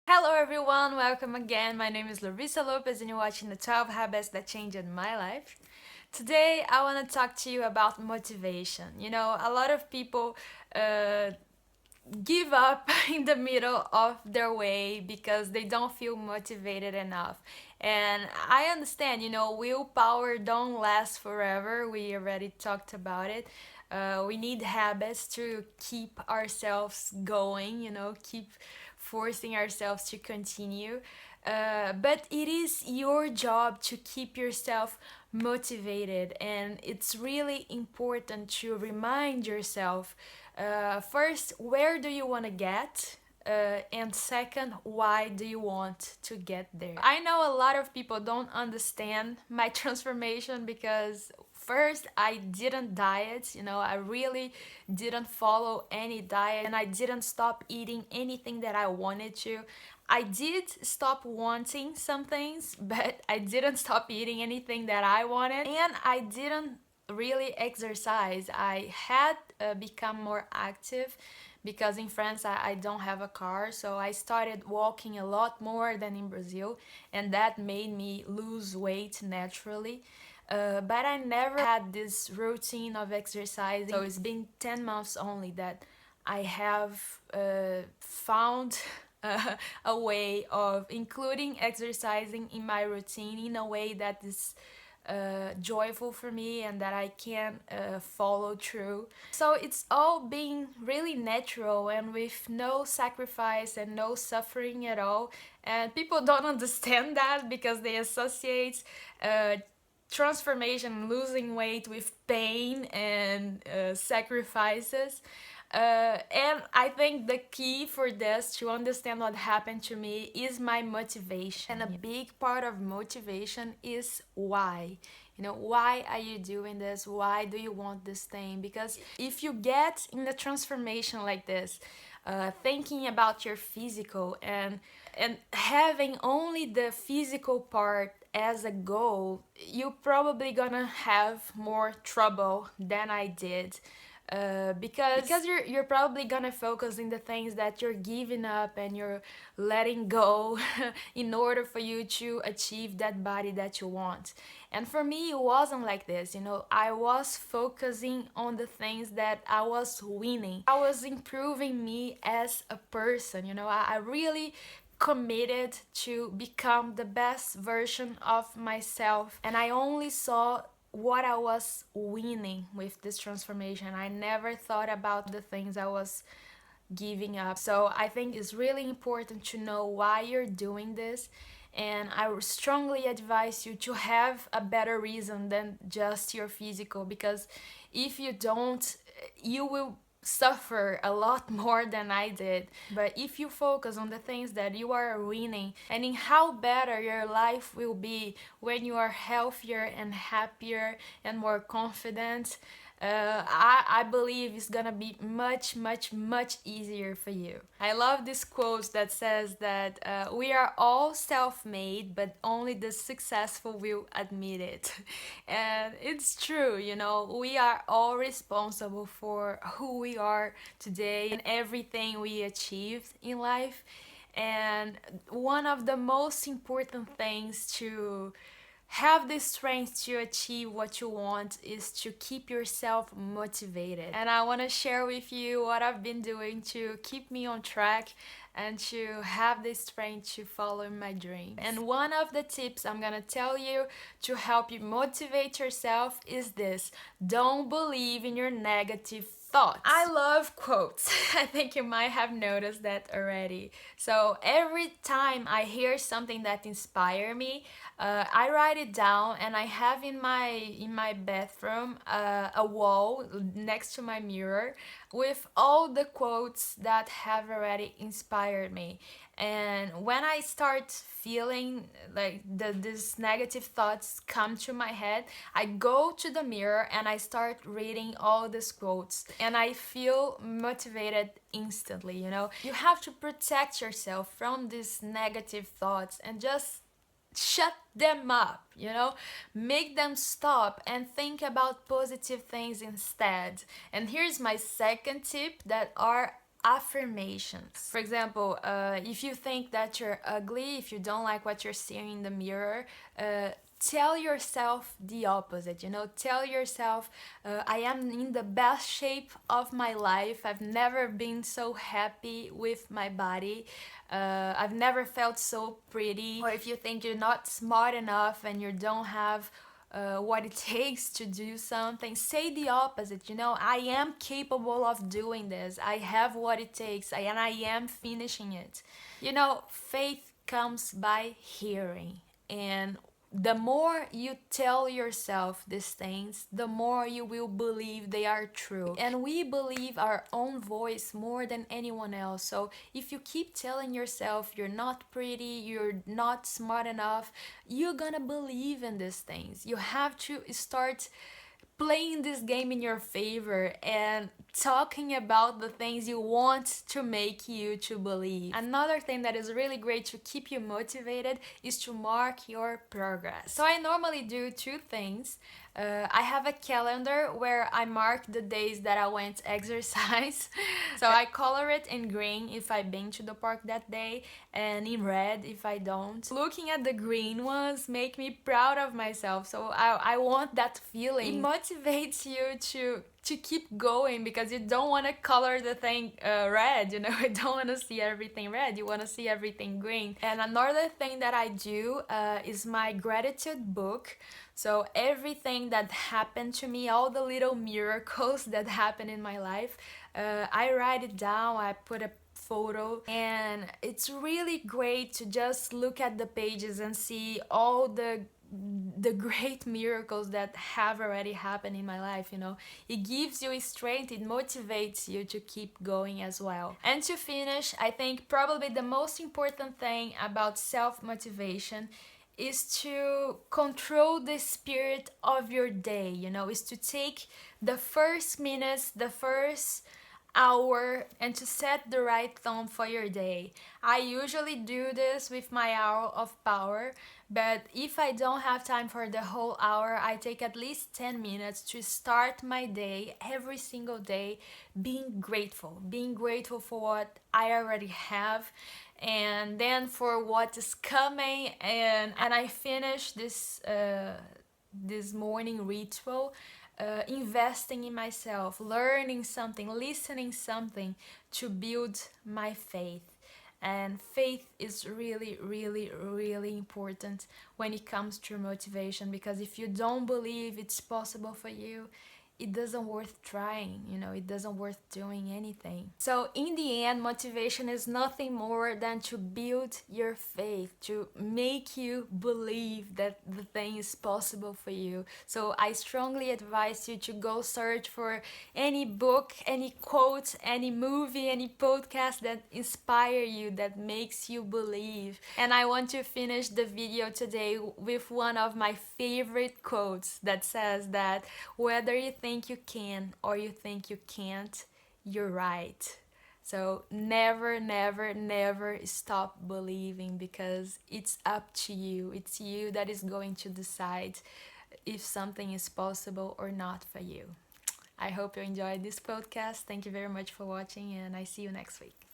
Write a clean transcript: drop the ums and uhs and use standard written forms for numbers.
Hello everyone, welcome again. My name is Larissa Lopes and you're watching the 12 Habits That Changed My Life. Today I want to talk to you about motivation. A lot of people uh, give up in the middle of their way because they don't feel motivated enough. And I understand, willpower don't last forever. We already talked about it. We need habits to keep ourselves going, keep forcing ourselves to continue. But it is your job to keep yourself motivated, and it's really important to remind yourself first, where do you want to get? And second, why do you want to get there? I know a lot of people don't understand my transformation because first I didn't diet, I really didn't follow any diet and I didn't stop eating anything that I wanted to. I did stop wanting some things, but I didn't stop eating anything that I wanted, and I didn't really exercise. I had become more active because in France I don't have a car, so I started walking a lot more than in Brazil, and that made me lose weight naturally. But I never had this routine of exercising, so it's been 10 months only that I have found a way of including exercising in my routine in a way that is joyful for me and that I can follow through. So it's all being really natural and with no sacrifice and no suffering at all. And people don't understand that because they associate transformation, losing weight, with pain and sacrifices. And I think the key for this to understand what happened to me is my motivation. And a big part of motivation is why. Why are you doing this? Why do you want this thing? Because if you get in a transformation like this, thinking about your physical and having only the physical part as a goal, you're probably gonna have more trouble than I did. Because you're probably gonna focus in the things that you're giving up and you're letting go in order for you to achieve that body that you want. And for me it wasn't like this. I was focusing on the things that I was winning. I was improving me as a person. I really committed to become the best version of myself, and I only saw what I was winning with this transformation. I never thought about the things I was giving up. So I think it's really important to know why you're doing this, and I would strongly advise you to have a better reason than just your physical, because if you don't, you will suffer a lot more than I did. But if you focus on the things that you are winning and in how better your life will be when you are healthier and happier and more confident, I believe it's gonna be much, much, much easier for you. I love this quote that says that we are all self-made, but only the successful will admit it. And it's true, we are all responsible for who we are today and everything we achieved in life. And one of the most important things to have the strength to achieve what you want is to keep yourself motivated. And I want to share with you what I've been doing to keep me on track and to have the strength to follow my dreams. And one of the tips I'm gonna tell you to help you motivate yourself is this: don't believe in your negative thoughts. I love quotes. I think you might have noticed that already. So every time I hear something that inspires me, I write it down, and I have in my bathroom a wall next to my mirror with all the quotes that have already inspired me. And when I start feeling like these negative thoughts come to my head, I go to the mirror and I start reading all these quotes, and I feel motivated instantly. You have to protect yourself from these negative thoughts and just shut them up, make them stop and think about positive things instead. And here's my second tip that are affirmations. For example, if you think that you're ugly, if you don't like what you're seeing in the mirror, tell yourself the opposite, tell yourself, I am in the best shape of my life. I've never been so happy with my body. I've never felt so pretty. Or if you think you're not smart enough and you don't have what it takes to do something, say the opposite. I am capable of doing this. I have what it takes, and I am finishing it. Faith comes by hearing, and the more you tell yourself these things, the more you will believe they are true. And we believe our own voice more than anyone else. So if you keep telling yourself you're not pretty, you're not smart enough, you're gonna believe in these things. You have to start playing this game in your favor and talking about the things you want to make you to believe. Another thing that is really great to keep you motivated is to mark your progress. So I normally do two things. I have a calendar where I mark the days that I went exercise. So I color it in green if I've been to the park that day, and in red if I don't. Looking at the green ones make me proud of myself. So I want that feeling. It motivates you to keep going, because you don't want to color the thing red, you don't want to see everything red, you want to see everything green. And another thing that I do is my gratitude book. So everything that happened to me, all the little miracles that happened in my life, I write it down, I put a photo, and it's really great to just look at the pages and see all the great miracles that have already happened in my life. It gives you strength, it motivates you to keep going as well. And to finish, I think probably the most important thing about self-motivation is to control the spirit of your day, is to take the first minutes, the first hour, and to set the right tone for your day. I usually do this with my hour of power, but if I don't have time for the whole hour, I take at least 10 minutes to start my day every single day being grateful for what I already have, and then for what is coming. And I finish this morning ritual investing in myself, learning something, listening something to build my faith. And faith is really, really, really important when it comes to motivation, because if you don't believe it's possible for you, it doesn't worth trying, it doesn't worth doing anything. So in the end, motivation is nothing more than to build your faith, to make you believe that the thing is possible for you. So I strongly advise you to go search for any book, any quote, any movie, any podcast that inspire you, that makes you believe. And I want to finish the video today with one of my favorite quotes that says that whether you think you can or you think you can't, you're right. So never, never, never stop believing, because it's up to you. It's you that is going to decide if something is possible or not for you. I hope you enjoyed this podcast. Thank you very much for watching, and I see you next week.